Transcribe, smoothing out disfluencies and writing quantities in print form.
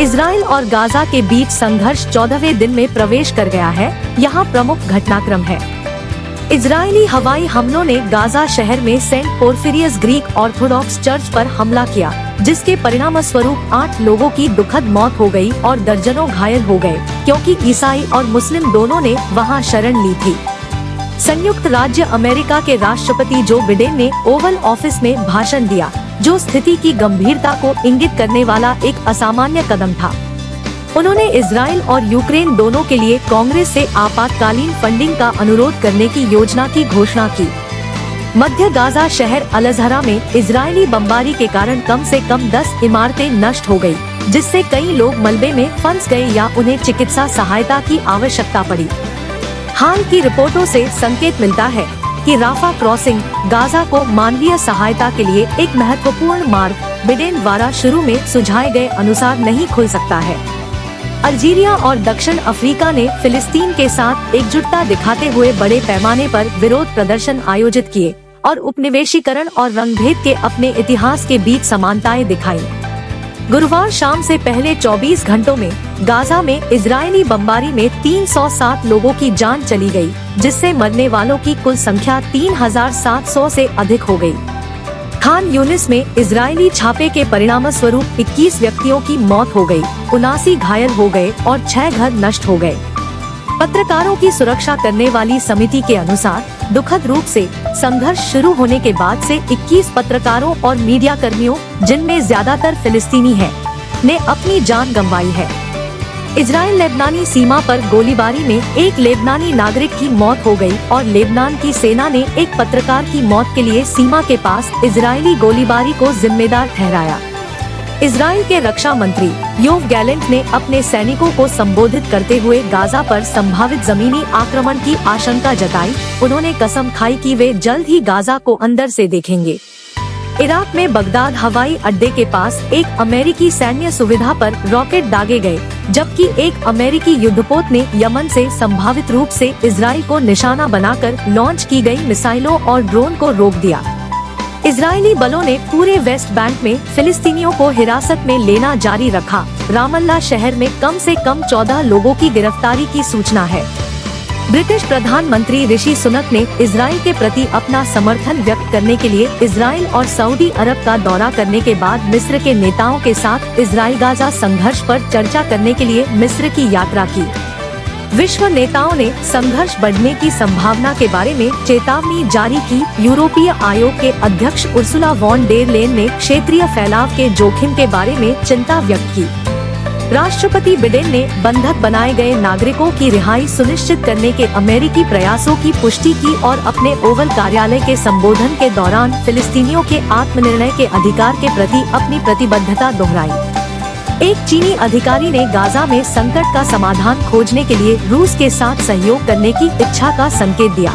Israel और Gaza के बीच संघर्ष 14वें दिन में प्रवेश कर गया है। यहाँ प्रमुख घटनाक्रम है। इजरायली हवाई हमलों ने गाजा शहर में सेंट पोर्फिरियस ग्रीक ऑर्थोडॉक्स चर्च पर हमला किया, जिसके परिणामस्वरूप 8 लोगों की दुखद मौत हो गई और दर्जनों घायल हो गए, क्योंकि ईसाई और मुस्लिम दोनों ने वहां शरण ली थी। संयुक्त राज्य अमेरिका के राष्ट्रपति जो बिडेन ने ओवल ऑफिस में भाषण दिया, जो स्थिति की गंभीरता को इंगित करने वाला एक असामान्य कदम था। उन्होंने इजराइल और यूक्रेन दोनों के लिए कांग्रेस से आपातकालीन फंडिंग का अनुरोध करने की योजना की घोषणा की। मध्य गाजा शहर अल-अज़हरा में इजरायली बमबारी के कारण कम से कम 10 इमारतें नष्ट हो गयी, जिससे कई लोग मलबे में फंस गए या उन्हें चिकित्सा सहायता की आवश्यकता पड़ी। हाल की रिपोर्टों से संकेत मिलता है कि राफा क्रॉसिंग गाजा को मानवीय सहायता के लिए एक महत्वपूर्ण मार्ग बिडेन द्वारा शुरू में सुझाए गए अनुसार नहीं खुल सकता है। अल्जीरिया और दक्षिण अफ्रीका ने फिलिस्तीन के साथ एकजुटता दिखाते हुए बड़े पैमाने पर विरोध प्रदर्शन आयोजित किए और उपनिवेशीकरण और रंगभेद के अपने इतिहास के बीच समानताएं दिखाई। गुरुवार शाम से पहले 24 घंटों में गाजा में इजरायली बमबारी में 307 लोगों की जान चली गई, जिससे मरने वालों की कुल संख्या 3700 से अधिक हो गई। खान यूनिस में इजरायली छापे के परिणामस्वरूप 21 व्यक्तियों की मौत हो गई, 79 घायल हो गए और 6 घर नष्ट हो गए। पत्रकारों की सुरक्षा करने वाली समिति के अनुसार दुखद रूप से संघर्ष शुरू होने के बाद से 21 पत्रकारों और मीडिया कर्मियों, जिनमें ज्यादातर फिलिस्तीनी हैं, ने अपनी जान गंवाई है। इजराइल लेबनानी सीमा पर गोलीबारी में एक लेबनानी नागरिक की मौत हो गई और लेबनान की सेना ने एक पत्रकार की मौत के लिए सीमा के पास इजरायली गोलीबारी को जिम्मेदार ठहराया। इजराइल के रक्षा मंत्री योव गैलेंट ने अपने सैनिकों को संबोधित करते हुए गाजा पर संभावित जमीनी आक्रमण की आशंका जताई। उन्होंने कसम खाई कि वे जल्द ही गाजा को अंदर से देखेंगे। इराक में बगदाद हवाई अड्डे के पास एक अमेरिकी सैन्य सुविधा पर रॉकेट दागे गए, जबकि एक अमेरिकी युद्धपोत ने यमन से संभावित रूप से इजराइल को निशाना बनाकर लॉन्च की गई मिसाइलों और ड्रोन को रोक दिया। इजरायली बलों ने पूरे वेस्ट बैंक में फिलिस्तीनियों को हिरासत में लेना जारी रखा। रामल्ला शहर में कम से कम 14 लोगों की गिरफ्तारी की सूचना है। ब्रिटिश प्रधानमंत्री ऋषि सुनक ने इजराइल के प्रति अपना समर्थन व्यक्त करने के लिए इजराइल और सऊदी अरब का दौरा करने के बाद मिस्र के नेताओं के साथ इजराइल गाजा संघर्ष पर चर्चा करने के लिए मिस्र की यात्रा की। विश्व नेताओं ने संघर्ष बढ़ने की संभावना के बारे में चेतावनी जारी की। यूरोपीय आयोग के अध्यक्ष उर्सुला वॉन डेर लेन ने क्षेत्रीय फैलाव के जोखिम के बारे में चिंता व्यक्त की। राष्ट्रपति बिडेन ने बंधक बनाए गए नागरिकों की रिहाई सुनिश्चित करने के अमेरिकी प्रयासों की पुष्टि की और अपने ओवल कार्यालय के संबोधन के दौरान फिलिस्तीनियों के आत्मनिर्णय के अधिकार के प्रति अपनी प्रतिबद्धता दोहराई। एक चीनी अधिकारी ने गाजा में संकट का समाधान खोजने के लिए रूस के साथ सहयोग करने की इच्छा का संकेत दिया।